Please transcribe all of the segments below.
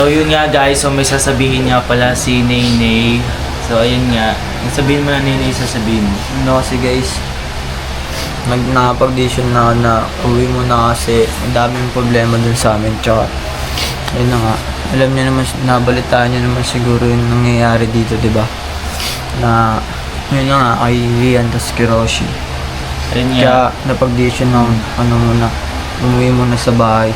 So yun nga guys, so may sasabihin nga pala si Naynay. So ayun nga, sabihin mo na Naynay, sasabihin mo. Ano kasi guys, nakapag-decision na ako na uwi muna kasi ang daming problema dun sa amin. Tsaka, yun na nga, alam niyo naman, nabalitaan niyo naman siguro yung nangyayari dito, di ba? Na, yun na nga, kay Rian tas Kiroshi. Ayun nga. Kaya napag-decision na ano muna, umuwi muna sa bahay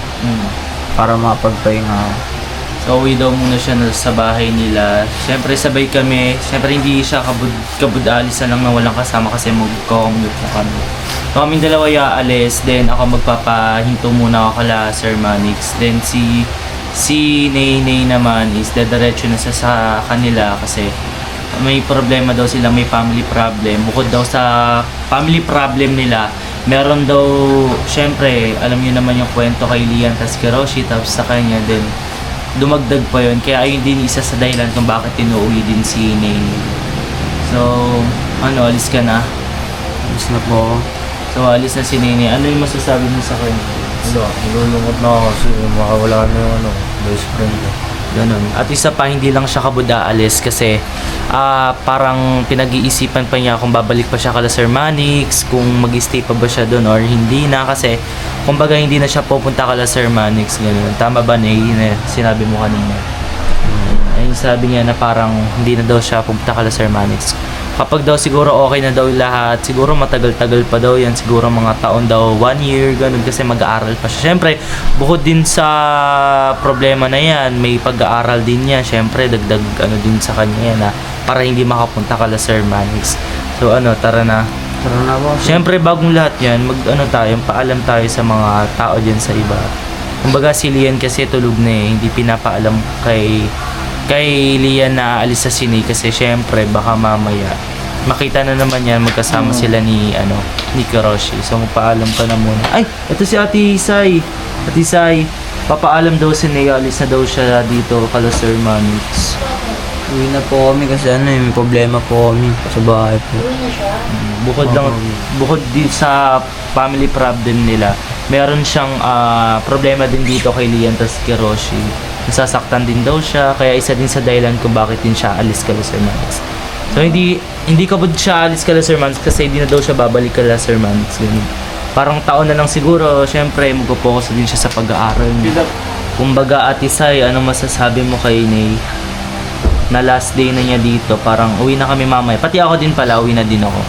para makapagpahinga ako. So uwi daw muna siya sa bahay nila. Siyempre sabay kami. Siyempre hindi siya kabud-alis na lang na walang kasama kasi mag-commute na kami. So kaming dalawa aalis. Then ako magpapahinto muna ako kala Sir Manix. Then si Naynay naman is dadiretso na sa kanila kasi may problema daw sila, may family problem. Bukod daw sa family problem nila, meron daw, syempre, alam niyo naman yung kwento kay Lian tas Kiroshi, tapos sa kanya din dumagdag pa yun, kaya ayun din isa sa dahilan kung bakit tinuuwi din si Naynay. So, alis ka na? Alis na po ako. So, alis na si Naynay. Ano yung masasabi mo sa kanya? Nalulungkot na ako kasi makawala na yung best friend ko. Ganun. At isa pa, hindi lang siya kabud-aalis kasi parang pinag-iisipan pa niya kung babalik pa siya kala Sir Manix, kung mag-stay pa ba siya doon or hindi na kasi kumbaga hindi na siya pupunta kala Sir Manix. Ganun. Tama ba na sinabi mo kanina? Ayun, sabi niya na parang hindi na daw siya pupunta kala Sir Manix. Kapag daw siguro okay na daw lahat, siguro matagal-tagal pa daw yan, siguro mga taon daw, 1 year, ganun, kasi mag-aaral pa siya. Siyempre, bukod din sa problema na yan, may pag-aaral din yan, siyempre, dagdag din sa kanya yan, para hindi makapunta kala Sir Manix. So tara na. Tara na po. Siyempre, bagong lahat yan, tayo, paalam tayo sa mga tao dyan sa iba. Kumbaga si Lian kasi tulog na hindi pinapaalam kay Lian na aalis sa sini kasi syempre baka mamaya makita na naman yan magkasama sila ni Kiroshi. So magpaalam ka na muna. Ay, ito si Ate Isay. Ate Isay, papaalam daw si Nea, alis na daw siya dito kala Sir Manix. Uwi na po kami kasi may problema po kami sa bahay po. Bukod din sa family problem nila, meron siyang problema din dito kay Lian tas Kiroshi. Nasasaktan din daw siya, kaya isa din sa dahilan kung bakit din siya alis kala Sir Manix. So hindi kabud siya alis kala Sir Manix kasi hindi na daw siya babalik kala Sir Manix. Parang taon na lang siguro, syempre magpo-focus din siya sa pag-aaral niya. Kumbaga Ate Sai, ano masasabi mo kay Nay? Na last day na niya dito, parang uwi na kami mamaya. Pati ako din pala, uwi na din ako.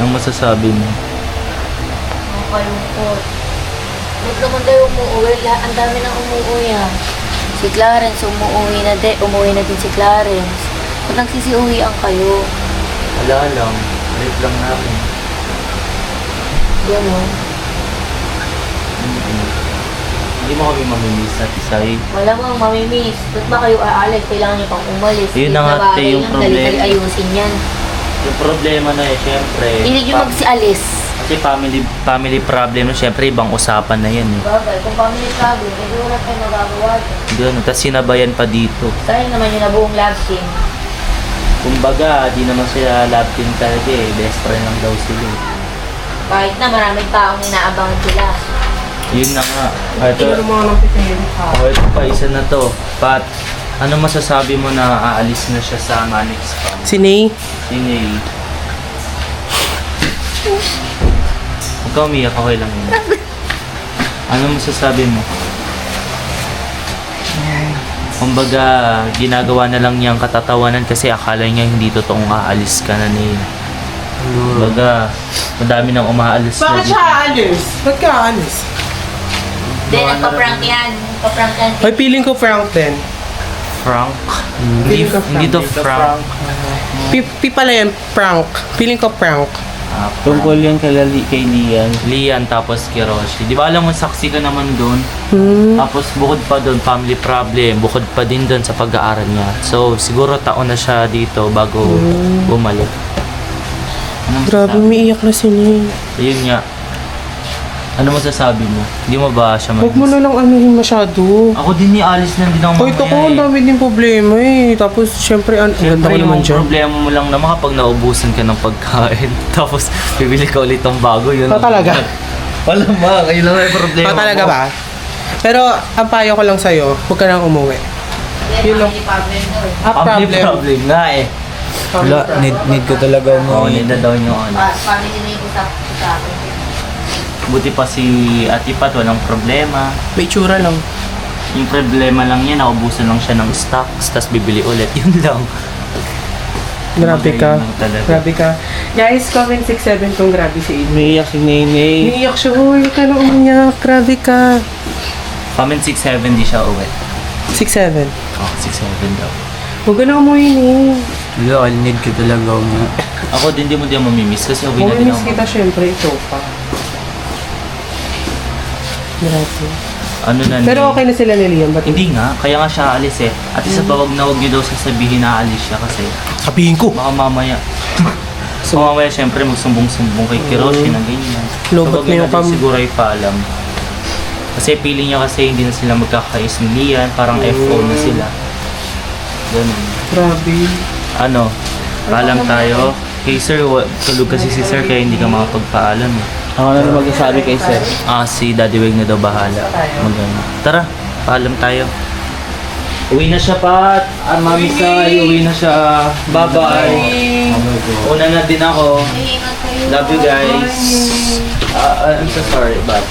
Ang masasabi mo? Makalungkot. Ba't naman tayo umuwi? Ang dami nang umuwi Si Clarence umuwi na din si Clarence. Ba't nagsisiuwian kayo? Wala lang. Break lang namin. Gano'n. Hindi mo kami mamimiss at Isay. Wala mo, mamimiss. Ba't ba kayo aalis? Kailangan niyo pang umalis. Yun na nga, bagay yung lang, problema. dali-dali ayusin yan. Yung problema na syempre. Hindi niyo magsialis. Kasi family problem, syempre ibang usapan na yan. Bagay, kung family problem, hindi wala kayo magagawa dyan. Ganun, tapos sinabayan pa dito. Sayang naman yun na buong love team. Kumbaga, di naman sila love team talaga best friend lang daw sila. Kahit na maraming taong inaabangan sila. Yun na nga. Ito pa, isa na to. Pat, ano masasabi mo na aalis na siya sa Manix pa? Si Ney? Si Ney. Huwag ka umiyak, okay lang yun. Ano masasabi mo? Kumbaga, ginagawa na lang niyang katatawanan kasi akala niya hindi totoong aalis ka na ni. Kumbaga, madami nang umaalis na Bakit dito. siya aalis? Ba't ka aalis? Hindi, nagpa-prank yan. Nagpa-prank yan. Ay, feeling ko Frank din. Frank? Feeling ko Hindi to Frank. Pi pala yan, Frank. Feeling ko Frank. Tungkol yan kay Lian. Lian tapos Kiroshi. Di ba alam mo, saksi ka naman doon. Tapos bukod pa doon, family problem. Bukod pa din doon sa pag-aaral niya. So, siguro taon na siya dito bago bumalik. Anong Grabe, masasabi? umiiyak na si Ney. Ayun nga. Ano masasabi mo? Hindi mo ba siya Huwag mo na lang anuhin masyado. Ako din ni Alice na din ako Kahit ako, ang dami din problema eh. Tapos, syempre, ang ganda ko Siyempre, naman yung dyan. problema mo lang naman kapag naubusan ka ng pagkain. Tapos, bibili ka ulit ng bago. Yun. Pa talaga? Wala ma, kayo lang may problema Pa talaga mo. ba? Pero ang payo ko lang sa'yo, huwag ka nang umuwi. Yun lang. Family problem nga eh. Wala, need ko talaga Oo, umuwi. need na daw yung ano. Family na yung usap sa akin. Buti pa si Ate Pat, walang problema. May tsura lang. Yung problema lang niya, naubusan lang siya ng stocks, tapos bibili ulit. Yun lang. Grabe ka. Magaling lang talaga. Grabe ka. Guys, comment 6-7 kung grabe si Aiden. Umiiyak si Nene. Umiiyak siya. Uy, huwag ka nang umiyak. Grabe ka. Comment 6-7, di siya uwi. 6-7. Oh, 6-7 daw. Huwag ka nang umuwi ni. Wala, need ko talaga umuwi. Ako din di mo din mamimiss kasi uwi na din Mamimiss ako. kita syempre, ito pa. Grabe. Ano na Pero okay na sila ni Liam. Ba't Hindi nga, kaya nga siya aalis eh. At isa pa, wag na wag niyo daw sasabihin na aalis siya kasi Sabihin ko. baka mamaya. So mamaya syempre magsumbong-sumbong kay Kiroshi na ganyan. Lobot wag na yung natin siguro ipaalam. Kasi feeling niya kasi hindi na sila magkakais ni Lian, parang FO na sila. Ganun. Grabe. Ano, paalam tayo. Kay sir, tulog kasi si sir kaya hindi ka makapagpaalam eh. Ako na magsasabi kay sir. Si Daddy Weg na daw bahala. Magano. Tara, paalam tayo. Uwi na siya, Pat. Mami Sai, uwi na siya. Bye-bye. Una na din ako. Ingat kayo. Love you guys. I'm so sorry, but...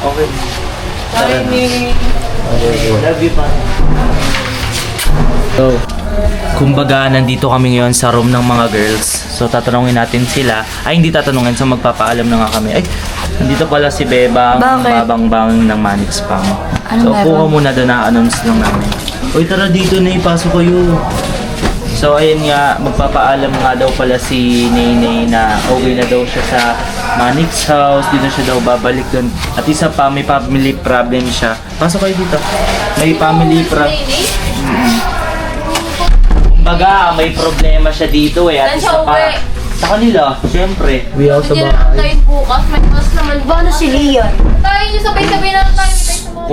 okay. Tara na. Love you, Pat. So, kumbaga, nandito kami ngayon sa room ng mga girls. So, tatanungin natin sila. Ay, hindi tatanungin. So, magpapaalam na nga kami. Ay, nandito pala si Bebang, Bakit? babang-bang ng Manix Spam. Ano So, meron? kuha muna doon, na-announce lang namin. Uy, tara dito na, ipasok kayo. So, ayun nga, magpapaalam nga daw pala si Nene na okay na daw siya sa Manix house. Dito siya daw babalik doon. At isa pa, may family problem siya. Pasok kayo dito. May family problem. Kumbaga, may problema siya dito eh. At Saan isa siya pa, uwi? sa kanila, syempre. Uwi ako sa Hindi bahay. lang tayo bukas. May mas naman. Ba na si Lian? Tayo niyo sabay-sabay na tayo. Tayo sa mga...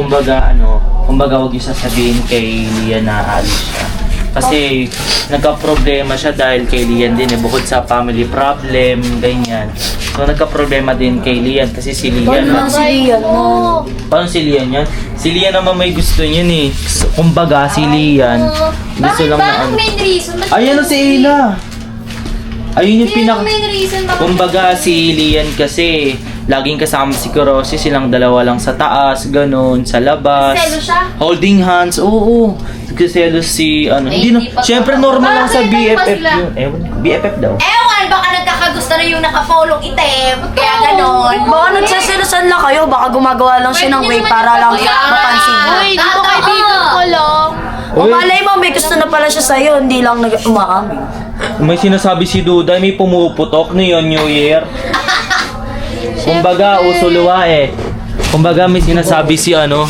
Kumbaga, huwag yung sasabihin kay Lian na alis siya. Kasi nagka-problema siya dahil kay Lian din eh. Bukod sa family problem, ganyan. So nagka-problema din kay Lian kasi si Lian... Paano si Lian mo? Paano si Lian yan? Si Lian naman may gusto niyan eh. Kumbaga, si Lian gusto Bakit lang ba na ang main reason? Bakit Ayan na si Ayla! Ayun yung Hindi yung main reason. Bakit Kumbaga si Lian kasi laging kasama si Kuroshi, silang dalawa lang sa taas, ganun, sa labas. Selo siya? Holding hands, oo. Nagsiselos si ano. Ay, Hindi hindi pa- syempre normal lang sa Bakit? Ano ba BFF sila? yun. Ewan, BFF daw. Ewan, baka nagkakagusto na yung naka-follow item. Kaya ganon. Baka nagsasalosan lang kayo. Baka gumagawa lang siya ng way para lang mapansin mo. Uy, di ba kaibigan ko lang? O malay mo, may gusto na pala siya sa'yo. Hindi lang umaamin. May sinasabi si Duday, may pumuputok ngayon New Year. Kumbaga, usuluwa eh. Kumbaga, may sinasabi si ano,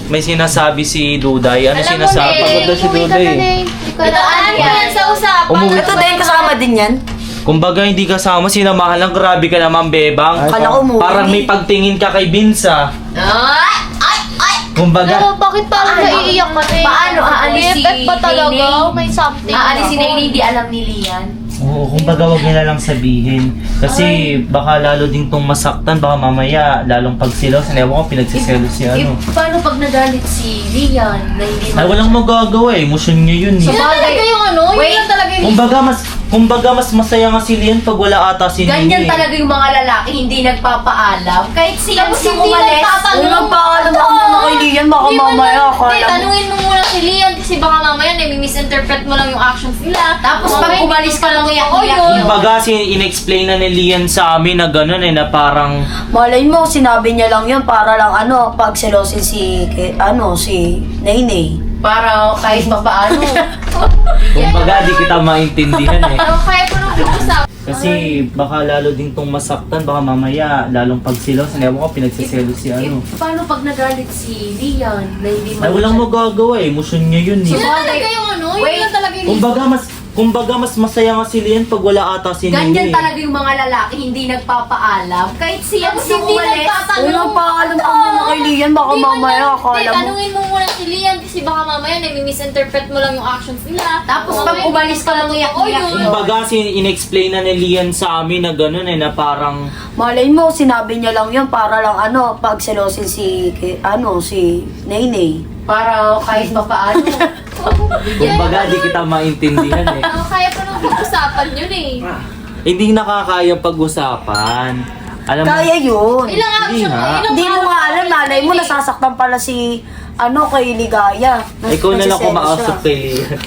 may sinasabi si Duday. Ano sinasabi? Pagod na si Duday. Ito ano yan sa usapan. Umuwi. Ito din, kasama din yan. Kumbaga, hindi kasama, sinamahan lang. Grabe ka naman, Bebang. Akala ko umuwi. Parang may pagtingin ka kay Binsa. Ay! Ay! Ay! Kumbaga, bakit parang naiiyak ka na Paano aalis si ba talaga? Nene? May something. Aalis si Nene, hindi alam ni Lian. oo, kumbaga wag niya na lang sabihin. Kasi baka lalo din tong masaktan, baka mamaya lalong pagsilaw. Ewan ko, pinagsiselos si ano. Paano pag nagalit si Lian na hindi Ay, walang magagawa eh. Emosyon niya yun eh. Yun lang talaga yung ano, Wait. yun lang talaga yung... Kumbaga mas masaya nga si Lian pag wala ata si Nene. Ganyan talaga yung mga lalaki, hindi nagpapaalam. Kahit siya Tapos gusto hindi umalis. nagtatanong. Kung nagpaalam ako naman kay Lian, baka Hindi mo mamaya na- akala Hindi, mo. tanungin mo muna si Lian kasi baka mamaya misinterpret mo lang yung actions nila. Tapos pag Mamaya, umalis ka lang Oo, iyak-iyak yun. Kumbaga in-explain na ni Lian sa amin na gano'n eh, na parang Malay mo, sinabi niya lang yun para lang pag selosin si Nene. Para kahit pa paano. kumbaga di kita maintindihan eh. Kaya ko nung usap. Kasi baka lalo din tong masaktan, baka mamaya lalong pagsilaw. Ewan ko, pinagsiselos si ano. Paano pag nagalit si Lian na hindi Ay, walang magagawa eh. Emosyon niya yun Yun eh. lang talaga yung ano, yun Wait. lang talaga yung... Kumbaga mas masaya nga si Lian pag wala ata si Nene. Ganyan talaga yung mga lalaki, hindi nagpapaalam. Kahit siya Tapos gusto hindi umalis. nagtatanong. Kung nagpaalam ako naman kay kay Lian, baka Hindi man mamaya lang- akala Hindi, mo. tanungin mo muna si Lian kasi baka mamaya misinterpret mo lang yung actions nila. Tapos pag umalis ka lang iyak-iyak yun. Kumbaga, in-explain na ni Lian sa amin na gano'n na parang Malay mo, sinabi niya lang yun para lang pag selosin si Nainay. Para kahit pa paano. kumbaga di kita maintindihan eh. Kaya pa nang pag-usapan yun eh. Hindi nakakaya pag-usapan. Alam mo, Kaya yun. Ilang action, nga. ilang Hindi mo nga alam, malay mo, eh. nasasaktan pala si, kay Ligaya. ikaw na lang Nagsiselos kumausap siya. kay Lian.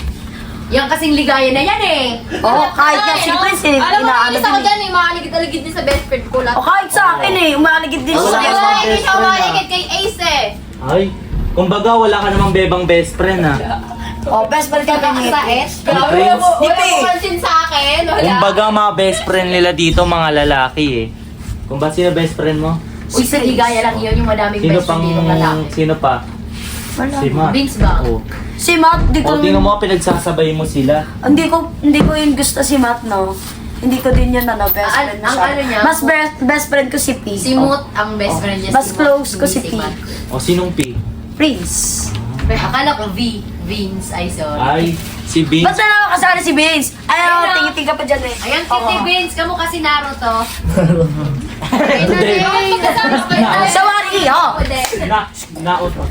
Yan kasing ligaya na yan eh. Oo, kahit nga si Prince, Alam mo, inaano ilis ako din eh. dyan eh. Maaligid-aligid din sa best friend ko lahat. O kahit sa akin umaligid din Wala sa ka akin. namang Hindi best siya friend, maaligid kay Ace eh. Ay, kumbaga wala ka namang bebang best friend ha. Best friend ka Sa ni S. Grabe, Prince? wala mo pansin sa akin. Wala. Kumbaga mga best friend nila dito mga lalaki eh. Kumbaga sino best friend mo? Uy, sa ligaya lang yun yung madaming Sino best pang, friend dito lalaki. sino pa? Wala. Si Matt. Vince ba? Oo. Si Matt, di ko, O tingnan mo, pinagsasabay mo sila. hindi ko yun gusto si Matt, no? Hindi ko din yun, best friend ang siya. ano niya? Mas best friend ko si P. Si Moot ang best friend niya. Mas si Moot, close ko si P. Matt. O sinong P? Prince. Akala ko V. Vince, ay sorry. Ay, si Vince. Basta naman kasali si Vince. Ayun, Ayaw, tingin ka pa dyan eh. Ayan, Titi Vince, kamo kasi Naruto. Hindi. Sa Waki, Nautot.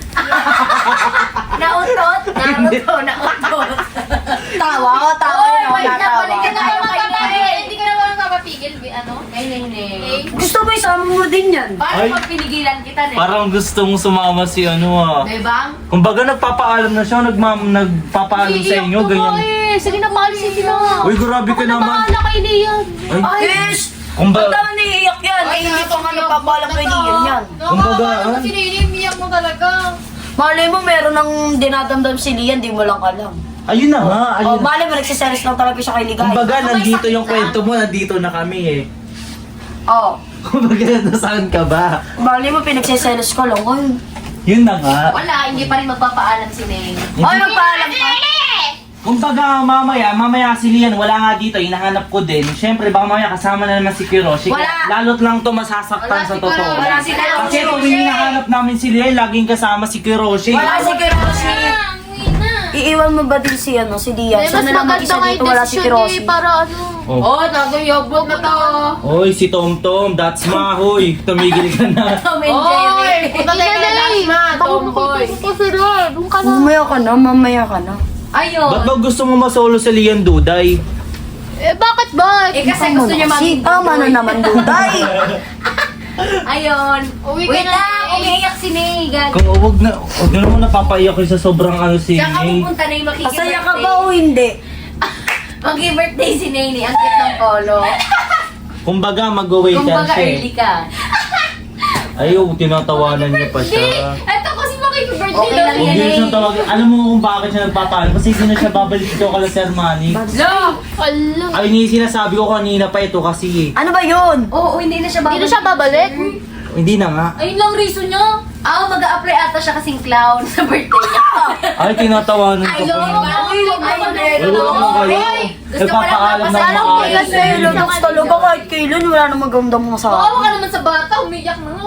Nautot? Naruto, nautot. Tawa ko, tawa Oy, yun ako, wait na, natawa. balik ka na Hindi kayo ka kay naman Nene. hindi ka naman mapapigil, ano? Kay Nene. Gusto mo isama mo din yan. Paano Ay. pag pinigilan kita, Nene? Parang gustong sumama si ano ah. Bebang? Kumbaga nagpapaalam na siya, nagpapaalam sa inyo, ganyan. Sige na, policy na. Uy, grabe ka naman. Bahala kay Lian. Ay, Yes! kumbaga, Ba't naman naiiyak yan? Ay, Hindi pa nga nakakaiyak. nagpapalam kay Lian yan. Kumbaga, Nakakatawa si Nene, umiyak mo talaga. Malay mo, meron ng dinadamdam si Lian, di mo lang alam. ayun na nga, ayun. Malay mo, nagsiselos lang talaga siya kay Ligaya. Kumbaga, nandito yung kwento mo, nandito na kami eh. Kumbaga, nasaan ka ba? Malay mo, pinagsiselos ko lang. Ay, Yun na nga. Wala, hindi pa rin magpapaalam si Nene. nagpaalam ka? Kumbaga, mamaya si Lian, wala nga dito, hinahanap ko din. Siyempre, baka mamaya kasama na naman si Kiroshi. Wala. Lalo't lang to masasaktan Wala sa si totoo. Kiroshi. Wala si Kiroshi. Kasi tuwing hinahanap namin si Lian, laging kasama si Kiroshi. Wala si Kiroshi. Uwi na. Iiwan mo ba din si Lian? Eh, Siya na lang mag-isa dito, wala si Kiroshi. Para ano. Oh. Oh, naguyobog na to. Oy, si Tom Tom, that's Mahoy. Tumigil ka na. Tom and Jerry. Punta tayo na last na, tomboy. Doon ka na. Mamaya ka na. Ayun. Ba't ba gusto mo masolo sa Lian Duday? Eh, bakit ba? Eh, kasi gusto niya maging Tama na naman, Duday. Ayun. Uwi ka Wait na, lang, eh. umiiyak si Negan. Kung huwag na mo napapaiyak ko sa sobrang ano si Saan ka Ney. pupunta na yung makikibirthday? Masaya ka ba o hindi? Mag-birthday si Nene, ang cute ng polo. Kumbaga, mag-wait Kumbaga siya early eh. ka. Ayaw, tinatawanan niya pa siya. Ito kasi makikibirthday Okay lang daw. Huwag yan yun eh. siyang tawagin. Alam mo kung bakit siya nagpapaalam? Kasi hindi na siya babalik dito kala Sir Manny. Lo! Ala. Ay, ni sinasabi ko kanina pa ito kasi Ano ba yun? Oo, hindi na siya Hindi na siya babalik? hindi na nga. Ayun lang reason niya. Mag-a-apply ata siya kasing clown sa birthday niya. Ay, tinatawanan ko Ayun, pa. ay, Ay, wala naman kayo. Gusto ko lang Nagpapaalam ng mapasalamat maayos. kasi Lutaks talaga kahit kailan, wala namang gandang mo sa Baka akin. ka naman sa bata, umiyak na nga.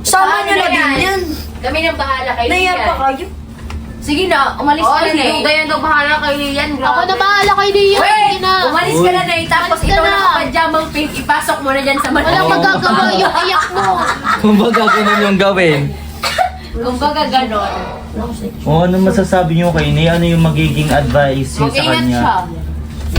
Sama niyo na din yan. Kami nang bahala kay Naiyak Lian. pa kayo. Sige na, umalis ka na eh. Yung daw bahala kay Lian, grabe. Ako na bahala kay Lian. Sige Wait! na. Umalis ka na eh. Tapos Umalis ka ito na. nakapajamang pink, ipasok mo na dyan sa Walang Oo. magagawa yung iyak mo. Kumbaga, ganun yung gawin. Kumbaga ganon. O, ano masasabi niyo kay Ney? Ano yung magiging advice niyo sa Mag-ingat kanya? siya.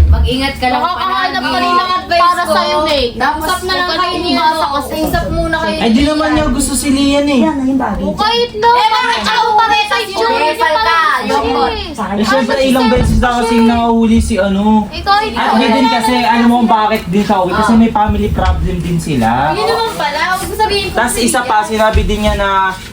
Mag-ingat ka lang Nakakahanap ka palagi. rin ng advice para ko. sa'yo, Ney. Tapos Usap na lang huwag ka kayo nang niya. umasa kasi. Usap muna kayo. Ay, di naman niya gusto si Lian eh. Yan na yung bagay. O kahit na. Eh, bakit siya parehas yung Umesal ka, Yokot. Eh, syempre, ilang beses na kasi nahuli si ano. Eh kahit At yun din kasi, alam mo kung bakit din siya uwi. Kasi may family problem din sila. Yun naman pala. Huwag mo sabihin ko. Tapos isa pa, sinabi din niya na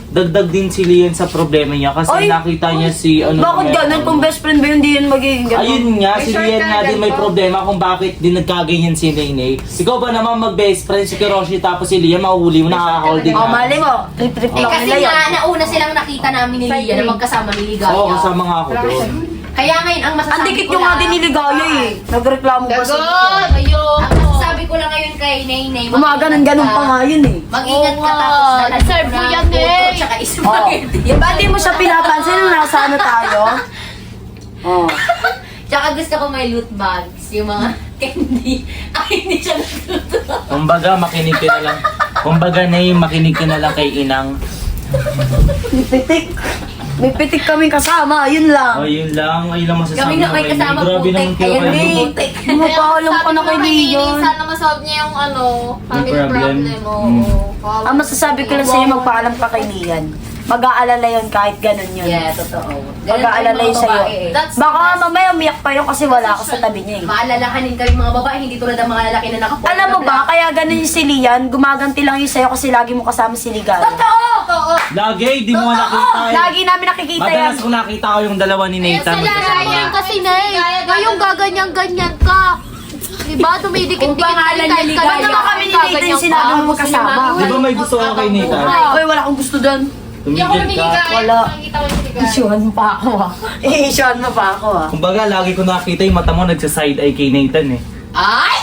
dagdag din si Lian sa problema niya kasi Ay! nakita niya si ano. Bakit ganun? Kung best friend ba yun, di yun magiging ganun? Ayun nga, si May Lian short nga din may agad po. problema kung bakit din nagkaganyan si Nene. Ikaw ba naman mag-best friend si Kiroshi tapos si Lian mahuhuli mo, nakaka-holding Oh, na. mali mo. Trip-trip Eh lang kasi nila nga, yun. nauna silang nakita namin ni Lian na magkasama ni Ligaya. Oo, kasama nga ako doon. Kaya ngayon, ang Ang masasabi dikit ko nyo nga lang, din niligaya eh. Nagreklamo pa sa Gagod. Ayun. ang masasabi ko lang ngayon kay Nene, Gumaganon-ganon pa nga yun eh. Mag-ingat ka Oo nga. tapos Deserve mo yan, eh. spaghetti. Ba't di mo siya pinapansin nung nasa ano tayo? Oh. Tsaka gusto ko may loot bags. Yung mga candy. Ay, hindi siya natutuwa. Kumbaga, makinig ka na lang. Kumbaga, Nay, makinig ka na lang kay Inang. May pitik. May pitik kaming kasama, yun lang. O, yun lang. Ayun lang masasabi Kami na ko may kay Nay. kasama Grabe naman putik. kayo Ayun, kayo. putik. Mapaalam ko na kay Leon. Sana masolve niya yung ano, family problem. problem. Mm. Oo. Ang masasabi ko lang sa'yo, magpaalam ka kay Lian. Mag-aalala yun kahit ganun yun. Yeah, totoo. Mag-aalala yun sa'yo. That's Baka mamaya umiyak pa yun kasi wala ako sa tabi niya eh. Maalalahanin kami mga babae, hindi tulad ng mga lalaki na nakapost. Alam mo ba, kaya ganun yung si Lian, gumaganti lang yun sa'yo kasi lagi mo kasama si Ligan. Totoo! Lagi, di mo nga nakita eh. Lagi namin nakikita yan. Madalas ko nakita ko yung dalawa ni Nathan. Ganyan kasi na ngayon gaganyan-ganyan ka. Diba? Dumidikit-dikit Kung pangalan niya ka. Ligaya. Ba't naman kami ni Nathan yung sinabi mo magkasama? Di ba may gusto ka kay Nathan? Uy, wala akong gusto doon. Hindi ako Tumigil ka. namimigay. Wala. Nakikita ko yung siligay. Isyuhan mo pa ako ah. I-isyuhan mo pa ako ah. Kumbaga, lagi ko nakita yung mata mo nagsa-side eye kay Nathan eh. Ay!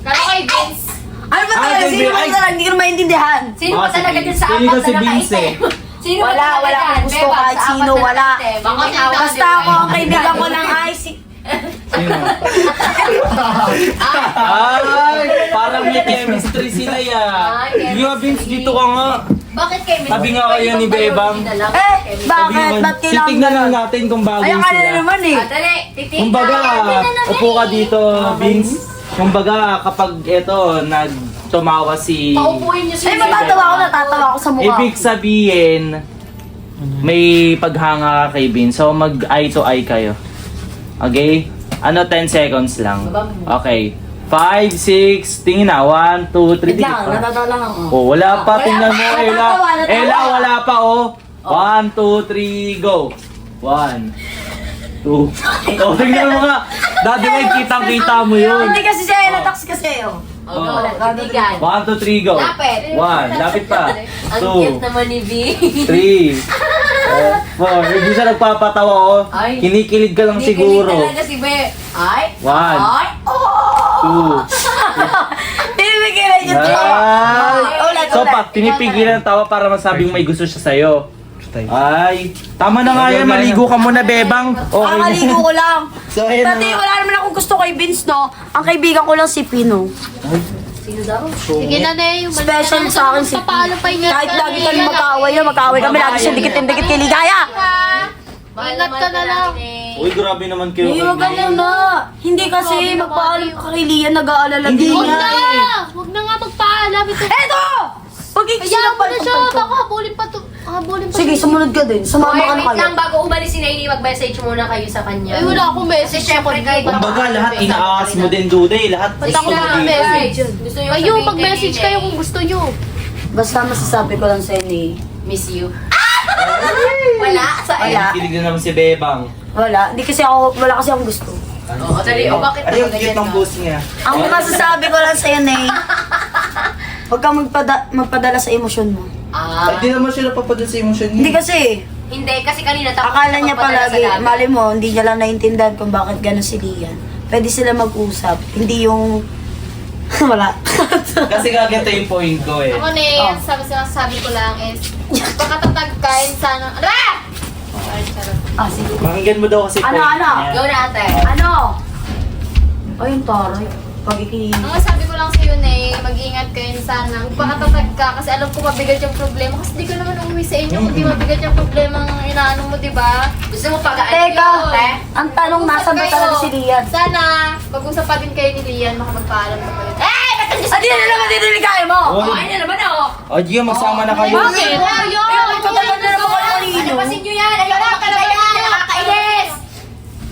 Kala kay Vince. Ano ba Ay, talaga? baby, Sino ba ay. talaga? Hindi ko na maintindihan. Sino ba Ah, talaga sige. dyan sa Sino apat si na Vince nakaitim? Sino ba Wala, talaga wala dyan? akong gusto Bebang, kahit sa apat sino, na wala. nakaitim. Baka Hindi tawag Basta yun. ako ang kaibigan ko ng ice. Sino? Ay, parang may chemistry sila ya. Ay, Yung Vince, dito ka nga. Bakit kayo? Sabi nga kayo ni Bebang. Bakit? Ba't kailangan Titignan lang ganun? natin kung bagay Ayaw ka na sila. naman eh. Dali, titignan. Kumbaga, upo ka dito, Vince. Kumbaga, kapag ito, tumawa si... Paupuin niyo si Ay, matatawa ako, natatawa ako sa mukha. Ibig sabihin, may paghanga ka kay Vince. So, mag-eye to eye kayo. Okay? Ano, 10 seconds lang. Okay. 5, 6, tingin na. 1, 2, 3, Wait lang, natatawa lang ako. Oh, wala pa. Tingnan mo, Ella. Natatawa, natatawa. Ella, wala pa, oh. 1, 2, 3, go. 1, 2. Oh, tingnan mo nga. Dati may kitang-kita mo yun. Hindi kasi siya, natax kasi oh. Oh, titigan. 1, 2, 3, go. Lapit. 1, lapit pa. Ang 2, cute naman ni V. 3, 4. Hindi siya nagpapatawa, oh. Ay. Kinikilig ka lang siguro. Kinikilig talaga si Be. Ay. 1, Ay. 2, Pinipigilan niyo to. Ay! So, pag pinipigilan ng tawa para masabing may gusto siya sa'yo. Ay, tama na nga yan. Maligo ka muna, Bebang. Okay. Kakaligo ko lang. So, ayun na Dati nga. wala naman akong gusto kay Vince, no? Ang kaibigan ko lang si Pino. Sino daw? Sige na na yung Special sa akin si Pino. Papalo pa yung Kahit lagi kami magkaaway na, magkaaway kami. Lagi siya dikit-dikit kay Ligaya. Ingat ka na lang. Uy, grabe naman kayo. Hindi, wag ganun na. Hindi kasi magpaalam ka kay Lian, nag-aalala Hindi din Huwag nga niya. na! eh. Huwag na nga magpaalam ito. Eto! Pagiging Kaya mo na siya, sinampal baka habulin pa to. Habulin pa Sige, siya. sumunod ka din. Sumama Okay, ka na wait kayo. lang. Bago umalis si Naini, mag-message muna kayo sa kanya. Ay, wala akong message. Kasi syempre kahit Kumbaga, lahat inaas mo din, Duday. Lahat Ba't gusto ako mo na dito. message? Gusto nyo Kayo, sabihin mag-message kay kayo Nene, kung gusto nyo. Basta masasabi ko lang sa'yo ni... Miss you. Wala. Sa Wala. Kilig na naman si Bebang. Wala. Hindi kasi ako, wala kasi akong gusto. Oo, dali. O, bakit Ano yung naman cute ganyan ng ka? boss niya? Ang masasabi ko lang sa'yo, Nay, huwag kang magpadala sa emosyon mo. Ah, Hindi naman siya napapadala sa emosyon niya. Hindi kasi, hindi. Kasi kanina tapos akala niya napagpadala palagi, sa labi. mali mo, hindi niya lang naintindihan kung bakit gano'n si Lian. Pwede sila mag-usap, hindi yung... wala. Kasi gaganto yung point ko eh. Ako na Oh. sabi ko lang is, pagkatatag ka, sana... Ala! Sorry, charot. Ah, sige. Pakinggan mo daw kasi Ano, point ano? niya. Go na, ate. Ano? Ayun, taray. Pagiging... Ang masabi ko lang sa'yo, Nay, mag-ingat kayo sana. Magpakatatag ka kasi alam ko mabigat yung problema. Kasi di ka naman umuwi sa inyo kung di mabigat yung problema ang inaano mo, di ba? Gusto mo pag-ano Teka, yun, te? ang tanong, nasa ba talaga si Lian? Sana, mag-usap pa din kayo ni Lian, makapagpaalam ka pa rin. Eh! Ba't ang gusto Ah, di na naman diniligay mo! Oh, Oh, ayun na naman, oh. oh, Gio, magsama na kayo. Bakit? Ayaw! Pagkatagal na naman kayo Ano kanino. pasin nyo yan? Ayaw na makita yan! Nakakainis!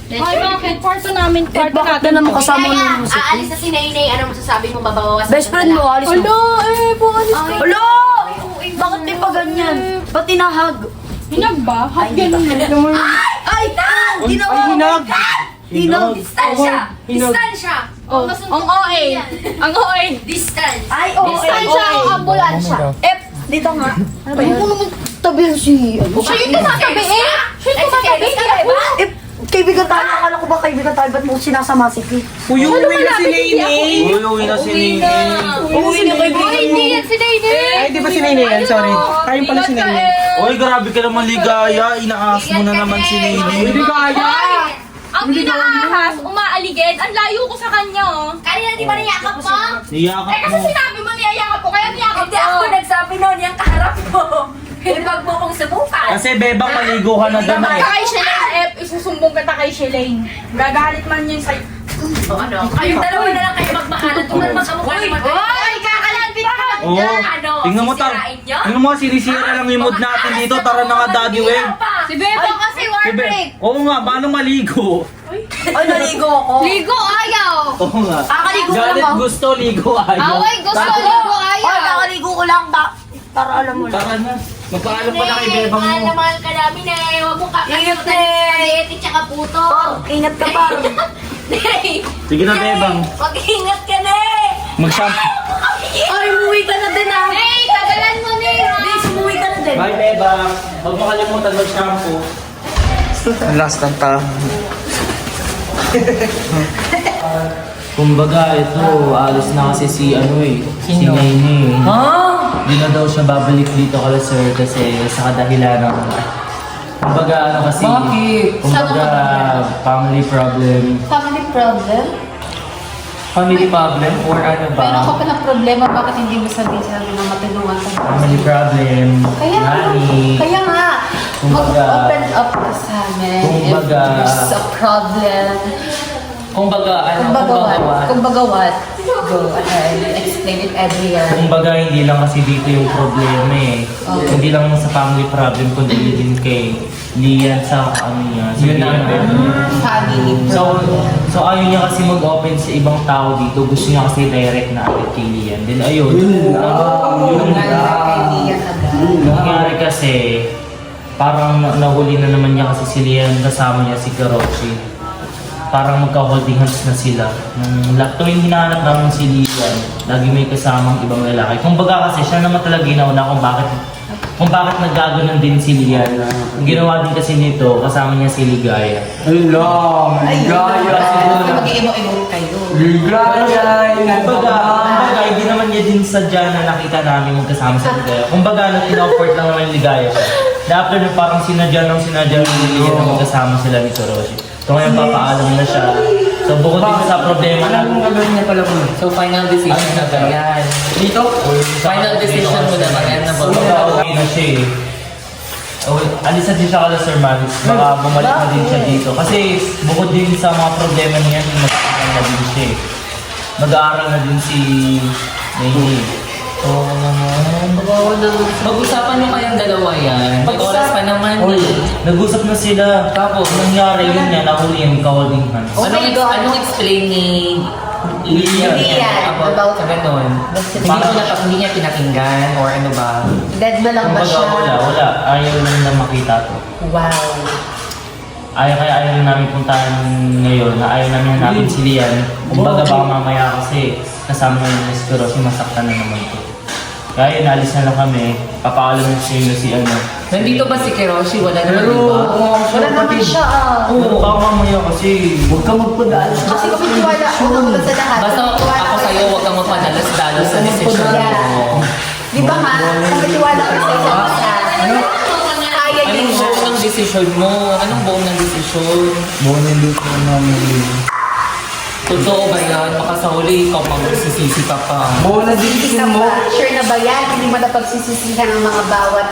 Ay, bakit? Kwarto namin, Eh, bakit na naman kasama mo Kaya, yung musik? aalis na si Nainay. Ano masasabi mo? Babawasan Best friend mo, alis mo. buwalis Ay, Alo! Bakit di pa ganyan? Ba't tinahag? Hinag ba? Ay, hindi ba? Ay! Ay, Ginawa mo! hinag! Hinag! distansya! Hinag. Distansya! Oh, ang OA. Ang OA. Distance! Ay, oo! Distansya ang ambulansya. Dito nga. Ano ba yun? Tabi si... Siya yung tumatabi eh. Siya yung tumatabi. Kaya ba? Eh, Kaibigan tayo, akala ko ba kaibigan tayo, ba't mo sinasama si P? Uy, uwi na si Nene. Uwi na si Nene. Uwi na kaibigan Hindi yan si Nene! Ay, di ba si Nene yan? Sorry. Ayun pala si Nene. Uy, grabe ka naman ligaya. Inaas mo na naman si Nene. Hindi kaya. Ang inaahas, umaaligid, ang layo ko sa kanya, oh. Kanina di ba niyakap mo? Niyakap Eh kasi mo. sinabi mo niyayakap ko, kaya niyakap Hindi ako nagsabi noon, yung kaharap mo. Huwag mo kong subukan. Kasi bebang maligo ka na doon eh. Kay Shelane F, isusumbong kita kay Shelane. Gagalit man yun sa'yo. O ano? Kayong dalawa na lang kayo magmakalat. Kung magkamukha si Oy, kakalapit ka! Oo. Ano? Tingnan mo Sisirain niyo? Tingnan mo, sinisira lang yung mood natin dito. Tara na nga, Daddy Weng. Si Bebo kasi war break. Oo nga, paano maligo? Ay, naligo ako. Ligo ayaw. Oo nga. Kakaligo ko lang Galit ako. gusto, ligo ayaw. Away, gusto ligo Ay, ayaw. kakaligo ko lang. Para alam mo lang. Tara na. Magpaalam pa na kay Bebang Mahal mo. na mahal ka namin eh. Huwag mong Ingat kakasutan eh. spaghetti tsaka puto. Ingat ka pa. Nay! Sige na, Bebang. Mag-ingat ka na eh! Mag-shampoo. Ay, umuwi ka na din ah. Hey, tagalan mo na yun. Please, umuwi ka na din. Bye, Bebang. Huwag makalimutan mag-shampoo. Last ng tao. Kumbaga, ito, alis na kasi si si Nene. Hindi na daw siya babalik dito kala sir kasi sa kadahilan ng... Kumbaga, ano kasi... Bakit? Kumbaga, family problem. Family problem? Family problem or ano ba? Meron ka pa ng problema, bakit hindi mo sabihin sa amin na matulungan ka? Family problem. Kaya nga, Money. kaya nga. Kumbaga- Mag-open up ka sa amin Kumbaga- if there's a problem. Kumbaga, ano? Kumbaga what? Go ahead, explain it, Adrian. Kumbaga, hindi lang kasi dito yung problema eh. Hindi lang sa family problem, kundi din kay Lian sa ano niya. Yun na. Family So, problem. so ayaw niya kasi mag-open sa ibang tao dito. Gusto niya kasi direct na agad kay Lian. Then ayun. Nangyari kasi, parang nahuli na naman niya kasi si Lian, kasama niya si Karochi. Parang magka-holding hands na sila. Tuwing hinahanap namin si Lian, lagi may kasamang ibang lalaki. Kumbaga kasi siya naman talaga ginauna kung bakit naggaganon din si Lian. Ang ginawa din kasi nito, kasama niya si Ligaya. Hello, ligaya. Mag-imo-imo kayo. Ligaya. Kumbaga, hindi naman niya din sadya na nakita namin magkasama sa Ligaya. Kumbaga, in-offer lang naman yung Ligaya siya. Na after na parang sinadya ng Lian na magkasama sila ni Toroshi. So ngayon papaalam na siya. So bukod din sa problema na... Anong gagawin niya pala mo? So final decision na ba yan? Dito? Final decision mo na ba yan na ba? Okay na siya eh. Alisa din siya kala Sir Maris. Baka bumalik na din siya dito. Kasi bukod din sa mga problema niya, mag-aaral na din siya eh. Mag-aaral na din si Nene. Oo naman. Mag-usapan nyo kayong dalawa yan. May oras pa naman eh. Nag-usap na sila. Tapos nangyari yun niya, nahuli yung ka-holding hands. Anong explain ni Lian about sa ganun? Hindi niya pinakinggan or ano ba? Dead na lang ba Kumbaga siya? wala. Ayaw lang na makita to. Wow. Ayaw namin puntahan ngayon na ayaw namin hanapin si Lian. Kumbaga baka mamaya kasi kasama yung Miss Kuroshi, masaktan na naman to. Kaya yun, alis na lang kami. Papaalam na siya na si ano. Nandito ba si Kiroshi? Wala naman, di ba? Wala naman siya ah. Oo, baka mamaya kasi huwag ka magpadaan. Kasi kami tiwala ako sa lahat. Basta ako sa'yo, huwag kang magpadalos-dalos sa decision mo. Di ba ma? Kami tiwala ko sa isa't isa. Kaya Anong yun buong ng decision mo? Anong buong ng decision? Buwan dito namin. Totoo ba yan? Baka sa huli, ikaw pang magsisisi ka pa. Buwan na decision mo. Sure na ba yan? Hindi mo na pagsisisihan ang mga bawat...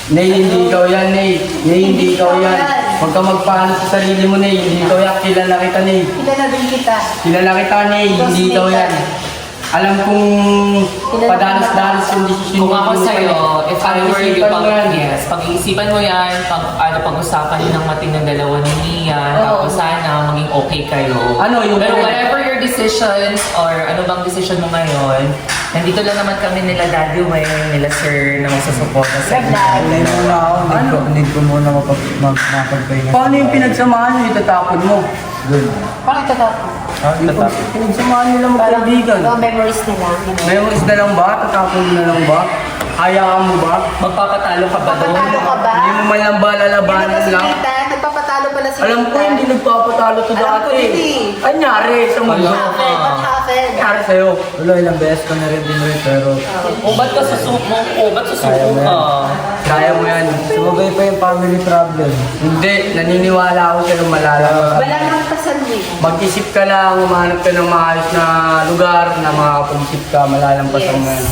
Nay, hindi ikaw yan, Nay. Nay, hindi ikaw yan. Huwag ka magpaano sa sarili mo, Nay. Hindi ikaw yan. Kilala kita, Nay. Kilala din kita. Kilala kita, Nay. Hindi ikaw yan. Alam kong padalos-dalos yung decision Kung ako sa'yo, if I were you, pag-iisipan mo yan, pag-usapan nyo ng matinong dalawa ni Lian, tapos sana maging okay kayo. Ano, yung- Pero whatever your decisions, or ano bang decision mo ngayon, nandito lang naman kami nila Daddy Weng, nila Sir, na magsusuporta sa inyo. Need ko muna mapagpahinga. Paano yung pinagsamahan mo? Itatapon mo? Bakit tatapos? Pinagsamahan nyo lang magkaibigan. Memories na lang. Memories na lang ba? Tatapon mo na lang ba? Hayaan mo ba? Magpapatalo ka ba doon? Papatalo ka ba? Hindi mo man lang ba lalabanan Hindi lang? Nagpapatalo pa pala si Alam ko, hindi nagpapatalo to Alam ko dati. rin eh. Anyari sa mundo. What happened? Anyari sa'yo. Wala, ilang beses ko na rin din rin, pero O ba't ka susuko? O ba't susuko ka? kaya mo yan. Sumabay pa yung family problem. Hindi, naniniwala ako sa'yo malalaman. Wala nang pasan mo eh. Mag-isip ka lang, umahanap ka ng maayos na lugar na makakapag-isip ka, malalampasan mo yan.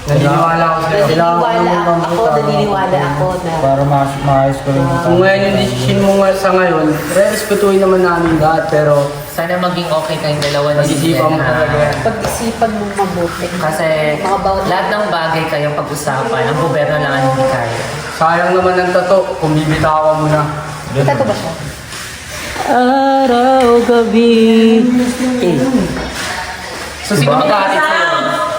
Naniniwala ako sa'yo. Naniniwala ako na Para maayos ko rin. Kung ngayon yung decision mo sa ngayon, re-respetuhin naman namin lahat, pero Sana maging okay kayong dalawa ni pag-isipan mo Lilian, ha? talaga yan. pag-isipan mo mabuti. Kasi Mga bawat- lahat ng bagay kayong pag-usapan, ang gobyerno lang ang hindi kaya. Sayang naman ng tato, kung bibitawan mo na. Ito ba siya? Araw, gabi. So sino mag-aatit sa'yo?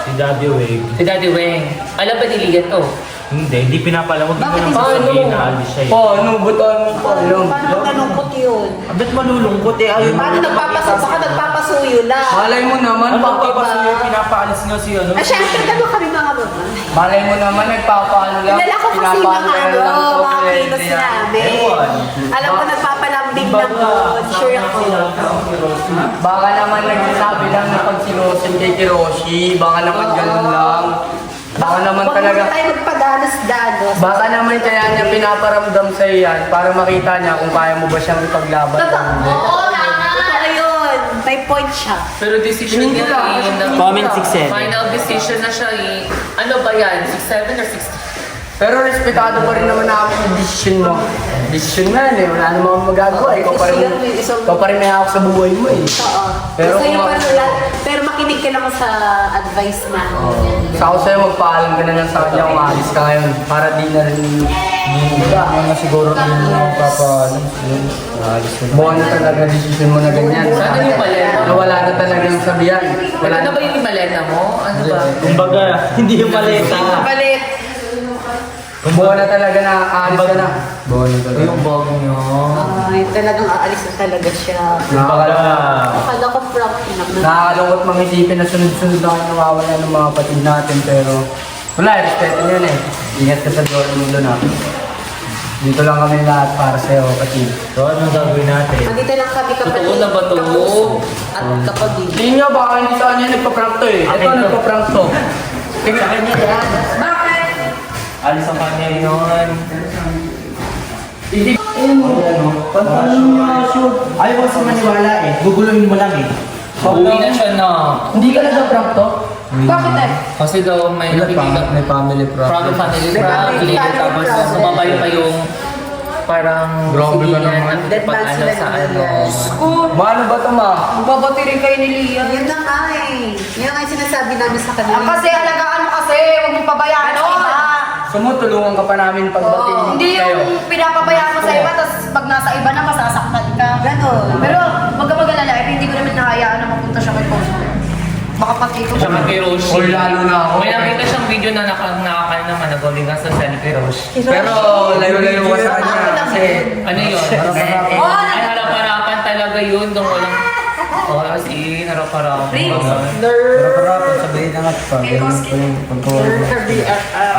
Si Daddy Wave. Si Daddy Weng. Alam ba ni Lilian to? Hindi pinapala. Huwag mo Bakit nang hindi? sasabihin na alis siya eh. Paano? Butaan mo pa alam. Paano magkalungkot yun? Ba't malulungkot eh? Ayaw Paano baka nagpapasuyo lang? Malay mo naman, Ano pagpapasuyo. papapasuyo? Pinapaalis nga si ano? Ah, syempre, gano'n kami mga babae. Malay mo naman, nagpapaano lang. Kilala ko kasi Pinapaano mga ka lang to, mga eh, kilos hindi yan. namin. Ewan. Alam ko nagpapalambing lang doon. Sure ako. Baka naman nagsasabi lang na pagsilosin kay Kiroshi. Baka naman ganun lang. Baka naman Huwag talaga. mo tayo magpadanos-danos. Baka naman kaya niya pinaparamdam sa yan para makita niya kung kaya mo ba siyang ipaglaban. o hindi. Oo, tama. Totoo yun. May point siya. Pero decision Hindi niya lang. eh. Comment 6-7. Final decision na siya eh. Ano ba yan? 6'7 or 6'10? Pero respetado pa rin naman namin yung decision mo. Decision nga yan eh. Wala namang akong magagawa. Ikaw pa rin may hawak sa buhay mo eh. Oo. Pero Gusto niyo kung- pa rin pero makinig ka lang sa advice na. Sa ako sa'yo, magpaalam ka na lang sa kanya kung alis ka ngayon. Para di na rin Hindi na siguro rin yung papaalam. Yun, alis ko. buwan na talaga decision mo na ganyan. Ano yung maleta? Na wala na talagang sabihan. Wala na ba yung maleta mo? Ano ba? Kumbaga, hindi yung maleta. Palit. Buwan na talaga na aalis ka na. Buwan na talaga. Yung bag niyo. Ay, talagang aalis na talaga siya. Kumbaga, Akala ko prank na. Nakakalungkot mga isipin na sunod-sunod na kayo nawawala ng mga kapatid natin pero wala, respeto niyan eh. Ingat ka sa Diyos mundo natin. Dito lang kami lahat para sa'yo, kapatid. so anong gagawin natin? Nandito lang kami kapatid. Totoo na ba to? kapuso At kapatid. Hindi nga, baka hindi sa kanya nagpa-prank to eh. Ito nagpa-prank to. Sige, Alis ang kanya yun. Ayaw ko sa maniwala eh. Guguluhin mo lang eh. Uwi na siya na. Hindi ka nagpa-prank to? Bakit eh? Kasi daw may nakikita. May family problem. Family May family tapos problem. sumabay pa yung parang Grabe ka Lilian naman. ang Dead man pag-ano sila sa ni ano. Lilian. Maano ba ito ma? Babati rin kayo ni Lian. Yun na nga eh. Yan nga yung sinasabi namin sa kanila. Kasi alagaan mo kasi, huwag mong pabayaan sa iba. Sumutulungan ka pa namin pagbatiin Hindi kayo. yung pinapabayaan mo sa iba, tapos pag nasa iba na, masasaktan ka. Ganon. Pero wag ka mag-alala, hindi ko naman nahayaan na mapunta siya kay Post. Baka pati ko Siya kay Roshi. Or lalo na ako. May nakita siyang video na nakakain naman, nag-uling ka sa Sally kay Roshi. Pero layo-layo ka sa kanya kasi Ano yun? Ay, harap-harapan talaga yun. Doon walang... Oh, as in, harap-harapan. Pero parapan, sabihin na nga pa. Ganun pa yung pagkawal mo.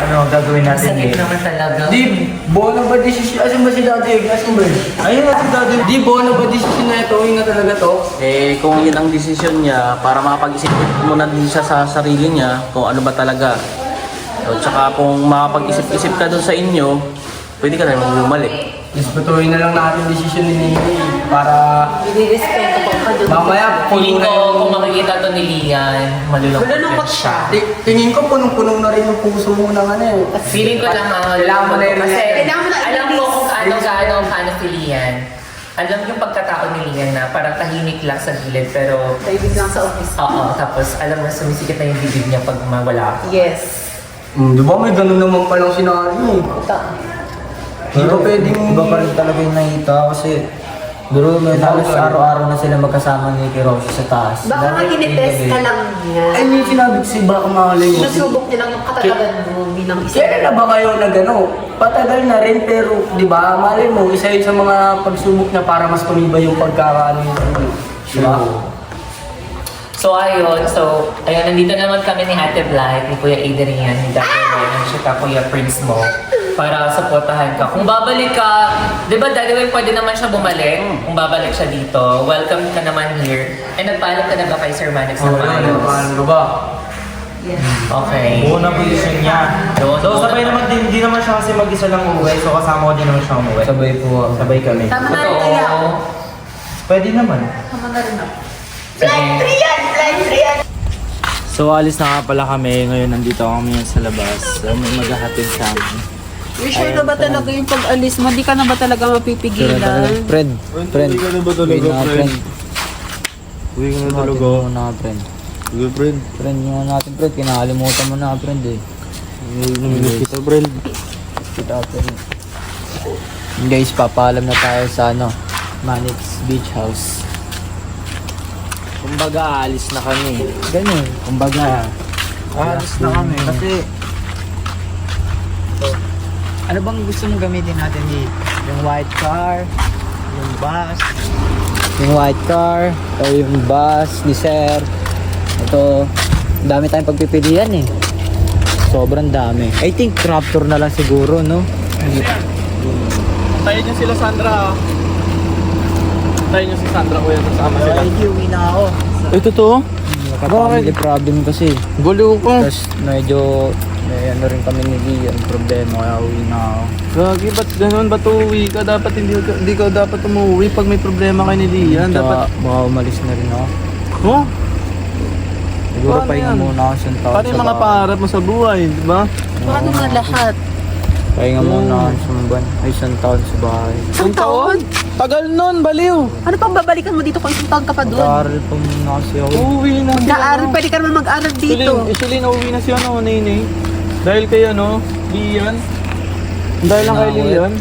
Ano gagawin natin Sakit eh? naman talaga. di, bono ba decision? Asan ba si Daddy? Asan ba? Ayun na si Daddy. Di, bono ba decision na ito? Uwi na talaga to? Eh, kung yun ang desisyon niya, para makapag-isip muna din siya sa sarili niya kung ano ba talaga. At saka kung makapag-isip-isip ka doon sa inyo, pwede ka na bumalik. Respetuhin na lang natin decision ni Nini para Inirespeto ko pa doon. mamaya Feeling puno na ko, kung yung... makikita to ni Lian, malulungkot Malulungkot din siya. Tingin ko punong-punong na rin yung puso mo ng ano eh. Feeling ko lang Kailangan mo na malulungkot i-release. kasi Kailangan mo na alam ko i-release. kung gaano si Lian. Alam yung pagkatao ni Lian na parang tahimik lang sa gilid pero Kaibig lang sa office. oo, tapos alam mo sumisikip na yung bibig niya pag mawala ako. Yes. Di ba may ganun naman palang sinabi eh. Di ba pwedeng... Iba pa rin talaga yung nakita kasi Duro, may halos araw-araw na sila magkasama ni Kiroshi sa taas. Baka nga tinitest ka lang niya. Ay, may sinabi ko si baka mahalay mo. Sinusubok niya lang yung katatagan mo bilang isa. Kailan na ba kayo na gano'n? Patagal na rin pero, di ba, malay mo, isa yun sa mga pagsubok niya para mas tumibay yung pagkakaano niya. Di ba? So ayun, nandito naman kami ni Ate Blythe, ni Kuya Adrian, ni Dr. Ryan, at saka Kuya Prince Mo. para supportahan ka. Kung babalik ka, di ba dahil pwede naman siya bumalik? Kung babalik siya dito, welcome ka naman here. Eh, nagpaalam ka na ba kay Sir Manix ng maayos? Paano ba? Okay. Buo na posisyon niya. So, sabay naman din, di naman siya kasi mag-isa lang umuwi. So, kasama ko din naman siya umuwi. Sabay po. Sabay kami. Tama na rin kaya. Totoo. Pwede naman. Tama na rin ako. Sige. So, alis na nga pala kami. Ngayon, nandito kami sa labas. So, may maghahatid sa amin. Sure na ba talaga yung pag-alis mo? Di ka na ba talaga mapipigilan? Friend. Uwi na friend. Uwi ka na Talaga muna friend. Friend nyo natin friend. Kinakalimutan mo na friend eh. Naminig kita, Brel. Kita friend. Guys, papaalam na tayo sa Manix Beach House. Kumbaga, alis na kami. Ganun. Kumbaga, alis na kami. Kasi, ano bang gusto mong gamitin natin yung white car, yung bus, yung white car, o yung bus ni Sir. Ito, dami tayong pagpipilian eh. Sobrang dami. I think Raptor na lang siguro, no? Tayo niyo sila Sandra. Tayo niyo si Sandra kuya kasama sila. Ay, uwi na ako. Ito to? Family problem kasi. Gulo ko. Tapos medyo, may ano rin kami ni Lian, problema, kaya uwi na ako. Gagi, ba't ganun? Ba't uuwi ka? Dapat hindi ka dapat umuwi pag may problema kay ni Lian. Tsaka, Dapat... baka umalis na rin ako. Oh? Siguro Paano pahinga yan? muna ako isang taon Paano yung mga pangarap mo sa buhay, di ba? Paano nga lahat? Pahinga muna ako isang buwan. Ay, isang taon sa bahay. Isang taon? Tagal nun, baliw! Ano pang babalikan mo dito kung isang taon ka pa doon? Mag-aaral pa muna kasi ako. Uuwi na si Mag-aaral, pwede ka naman mag-aral dito. Actually, nauwi na si Nene. Dahil kay Lian. Dahil lang kay Lian.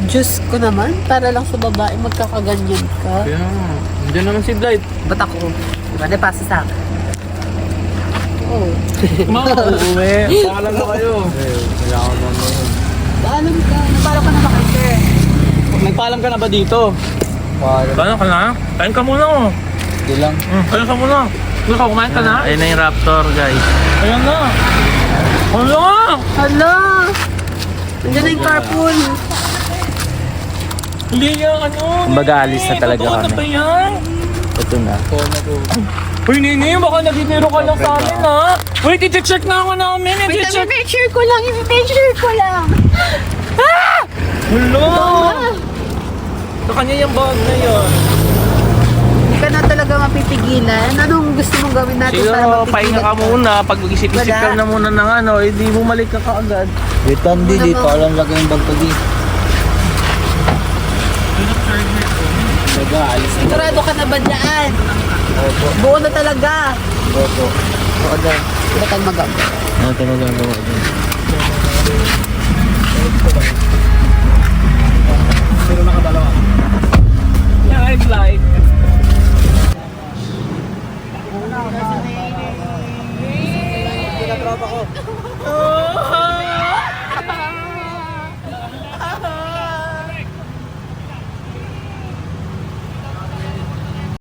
Diyos ko naman, para lang sa babae magkakaganyan ka. Kaya, nandiyan naman si Blight. Ba't ako? Diba, napasa sa akin. Oo. Uuwi. Paalam na kayo. Wala ako naman. Paalam ka. Napaalam ka na ba kay Sir? Nagpaalam ka na ba dito? Paalam. Kano ka na? Kain ka muna oh. Hindi lang. Kain ka muna. Ikaw, kumain ka na? Ayun na yung Raptor, guys. Ayan na. Hala! Hala! Nandiyan na yung carpool. Hindi yan, ano? Kumbaga, alis na talaga Totoo kami. na ba yan? Ito na. Uy, Nene, baka nagitiro ka lang sa amin, ha? Wait, iti-check na ako namin. Wait, Iti-check. i-measure ko lang. I-measure ko lang. Hala! Sa kanya yung bag na yun. Hindi ka na talaga mapipigilan. Anong gusto mong gawin natin para Siguro, mapigilan pahinga ka muna. Pag mag-isip-isip ka Wala. na muna ng hindi bumalik ka kaagad. Dito, hindi dito. Alam lagi yung bag ko dito. Alis na. Sigurado ka na ba dyan? Buo na talaga. Opo. Wala kang magawa. Ano ito magagawa dyan?